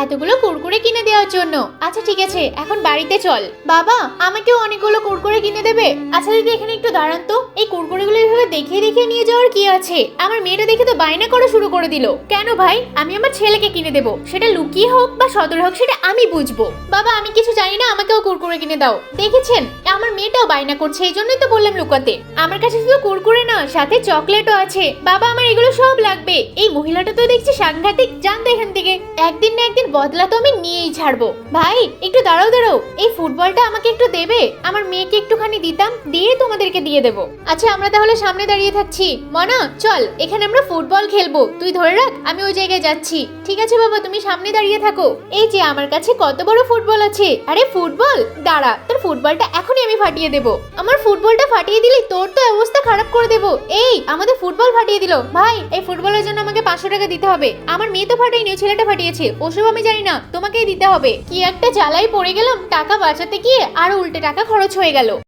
এতগুলো কুরকুরে কিনে দেওয়ার জন্য। আচ্ছা ঠিক আছে, এখন বাড়িতে চল। বাবা, আমাকেও অনেকগুলো কুরকুরে কিনে দেবে? আচ্ছা দিদি, এখানে একটু দাঁড়ান তো। এই কুরকুরেগুলো এইভাবে দেখিয়ে দেখিয়ে নিয়ে যাওয়ার কি আছে? আমার মেয়েটা দেখে তো বায়না করা শুরু করে দিল। কেন ভাই? আমি আমার ছেলেকে কিনে দেবো, সেটা লুকিয়ে হোক বা সদর হোক সেটা আমি বুঝবো। বাবা, আমি কিছু জানি না, আমাকেও কুরকুরে কিনে দাও। দেখেছেন, আমার মেয়েটাও বায়না করছে, এই জন্যই তো বললাম লুকাতে। আমার কাছে শুধু কুরকুরে না, সাথে চকলেটও আছে। বাবা, আমার এগুলো সব লাগবে। এই মহিলাটা তো দেখছি সাংঘাতিক, জানতো এখান থেকে। একদিন না একদিন বদলা তো আমি নিয়েই ছাড়বো। ভাই একটু দাঁড়াও দাঁড়াও, এই ফুটবলটা আমাকে একটু দেবে? আমার মেয়েকে একটুখানি দিতাম, দিয়ে তোমাদেরকে দিয়ে দেবো। আচ্ছা, আমরা তাহলে সামনে দাঁড়িয়ে থাকছি। মনা, চল, এখানে আমরা ফুটবল খেলবো। তুই ধরে রাখ, আমি ওই জায়গায় যাচ্ছি। ঠিক আছে বাবা, তুমি সামনে দাঁড়িয়ে থাকো। এই যে আমার কাছে কত বড় ফুটবল আছে। আরে ফুটবল, দাঁড়া, তোর ফুটবলটা এখনই আমি ফাটিয়ে দেবো। আমার ফুটবলটা ফাটিয়ে দিলি তোর তো অবস্থা খারাপ করে দেবো। এই আমাদের ফুটবল ফাটিয়ে দিল। ভাই, এই ফুটবলের জন্য আমাকে 500 টাকা দিতে হবে। আমার মেয়ে তো ফাটায়নি, ছেলেটা ফাটিয়েছে। ওসব আমি জানি না, তোমাকেই দিতে হবে। কি একটা জ্বালাই পড়ে গেলাম, টাকা বাঁচাতে গিয়ে আরো উল্টে টাকা খরচ হয়ে গেল।